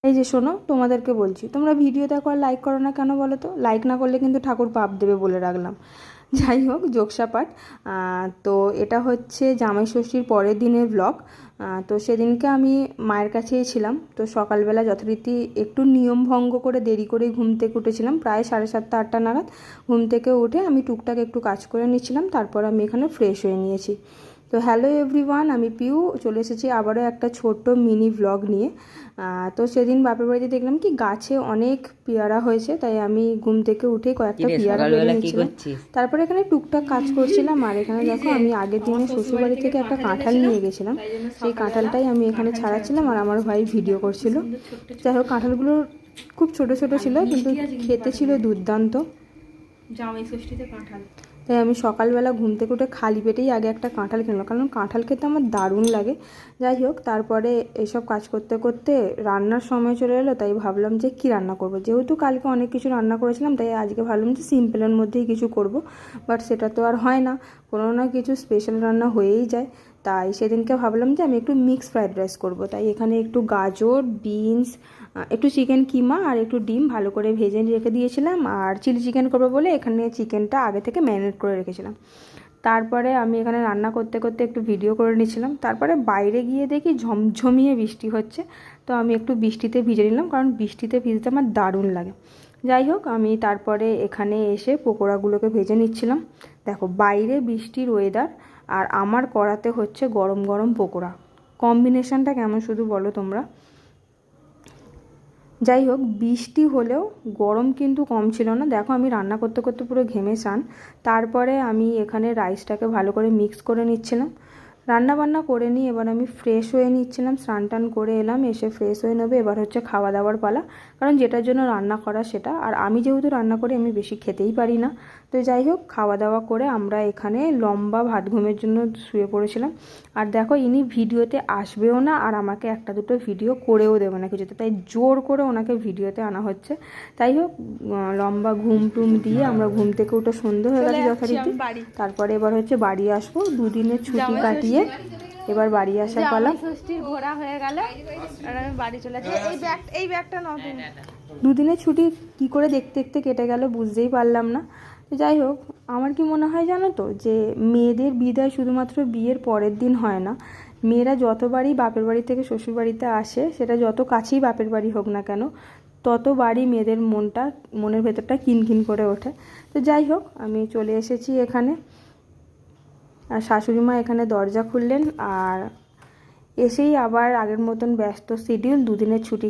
এই যে শোনো, তোমাদেরকে বলছি, তোমরা ভিডিও দেখো আর লাইক করো না কেন বলো তো? লাইক না করলে কিন্তু ঠাকুর পাপ দেবে বলে রাখলাম। যাই হোক, জোকসাপাট। তো এটা হচ্ছে জামাই ষষ্ঠীর পরের দিনের ব্লগ। তো সেদিনকে আমি মায়ের কাছেই ছিলাম। তো সকালবেলা যথারীতি একটু নিয়ম ভঙ্গ করে দেরি করেই ঘুম থেকে উঠেছিলাম, প্রায় 7:30 8টা নাগাদ। ঘুম থেকে উঠে আমি টুকটাক একটু কাজ করে নিচ্ছিলাম, তারপর আমি এখানে ফ্রেশ হয়ে নিয়েছি। তো হ্যালো এভরিওয়ান, আমি পিউ চলে এসেছি আবারও একটা ছোট্ট মিনি ব্লগ নিয়ে। তো সেদিন বাপের বাড়িতে দেখলাম কি গাছে অনেক পেয়ারা হয়েছে, তাই আমি ঘুম থেকে উঠে কয়েকটা পেয়ারা পেড়ে নিচ্ছিলাম। তারপরে এখানে টুকটাক কাজ করছিলাম। আর এখানে দেখো, আমি আগের দিনে শ্বশুরবাড়ি থেকে একটা কাঁঠাল নিয়ে গেছিলাম, সেই কাঁঠালটাই আমি এখানে ছাড়াচ্ছিলাম আর আমার ভাই ভিডিও করছিল। যাই হোক, কাঁঠালগুলো খুব ছোট ছোট ছিল, কিন্তু খেতে ছিল দুর্দান্ত। জামাই ষষ্ঠীতে কাঁঠাল, তাই আমি সকালবেলা ঘুম থেকে উঠে খালি পেটেই আগে একটা কাঁঠাল কিনলাম, কারণ কাঁঠাল খেতে আমার দারুণ লাগে। যাই হোক, তারপরে এসব কাজ করতে করতে রান্নার সময় চলে এলো, তাই ভাবলাম যে কি রান্না করব। যেহেতু কালকে অনেক কিছু রান্না করেছিলাম, তাই আজকে ভাবলাম যে সিম্পলের মধ্যেই কিছু করব। বাট সেটা তো আর হয় না, কোনো না কিছু স্পেশাল রান্না হয়েই যায়। তাই সেদিনকে ভাবলাম যে আমি একটু মিক্স ফ্রাইড রাইস করব। তাই এখানে একটু গাজর, বিনস, একটু চিকেন কিমা আর একটু ডিম ভালো করে ভেজে রেখে দিয়েছিলাম। আর চিলি চিকেন করবো বলে এখানে চিকেনটা আগে থেকে ম্যারিনেট করে রেখেছিলাম। তারপরে আমি এখানে রান্না করতে করতে একটু ভিডিও করে নিয়েছিলাম। তারপরে বাইরে গিয়ে দেখি ঝমঝমিয়ে বৃষ্টি হচ্ছে। তো আমি একটু বৃষ্টিতে ভিজে নিলাম, কারণ বৃষ্টিতে ভিজতে আমার দারুণ লাগে। যাই হোক, আমি তারপরে এখানে এসে পকোড়াগুলোকে ভেজে নিচ্ছিলাম। দেখো, বাইরে বৃষ্টির ওয়েদার আর আমার করাতে হচ্ছে গরম গরম পকোড়া। কম্বিনেশনটা কেমন শুধু বলো তোমরা। যাই হোক, বৃষ্টি হলেও গরম কিন্তু কম ছিল না। দেখো, আমি রান্না করতে করতে পুরো ঘেমে স্নান। তারপরে আমি এখানে রাইসটাকে ভালো করে মিক্স করে নিচ্ছিলাম। রান্না বান্না করে নিয়ে এবার আমি ফ্রেশ হয়ে নিচ্ছিলাম, স্নান টান করে এলাম, এসে ফ্রেশ হয়ে নেবে। এবার হচ্ছে খাওয়া দাওয়ার পালা, কারণ যেটার জন্য রান্না করা সেটা। আর আমি যেহেতু রান্না করি, আমি বেশি খেতেই পারি না। তো যাই হোক, খাওয়া দাওয়া করে আমরা এখানে লম্বা ভাত ঘুমের জন্য শুয়ে পড়েছিলাম। আর দেখো, ইনি ভিডিওতে আসবেও না, আর আমাকে একটা দুটো ভিডিও করেও দেবে না কিছুতে, তাই জোর করে ওনাকে ভিডিওতে আনা হচ্ছে। তাই হোক, লম্বা ঘুম টুম দিয়ে আমরা ঘুম থেকে উঠে সন্ধে হয়ে গেছে যথারীতি। তারপরে এবার হচ্ছে বাড়ি আসবো, দুদিনের ছুটি কাটিয়ে এবার বাড়ি আসার পালা। ষষ্ঠীর ঘোরা হয়ে গেল আর আমি বাড়ি চলে যাই। এই ব্যাগটা নাও তুমি। দুদিনের ছুটি কি করে দেখতে দেখতে কেটে গেল বুঝতেই পারলাম না। যাই হোক, আমার কি মনে হয় জানো তো, যে মেয়েদের বিদায় শুধুমাত্র বিয়ের পরের দিন হয় না। মেয়েরা যতবারই বাপের বাড়ি থেকে শ্বশুর বাড়িতে আসে, সেটা যত কাছেই বাপের বাড়ি হোক না কেন, ততবারই মেয়েদের মনের ভেতরটা কিনকিন করে ওঠে। তো যাই হোক, আমি চলে এসেছি এখানে। আর শাশুড়ি মা এখানে দরজা খুললেন, আর এসেই আবার আগের মতন ব্যস্ত শিডিউল, দুদিনের ছুটি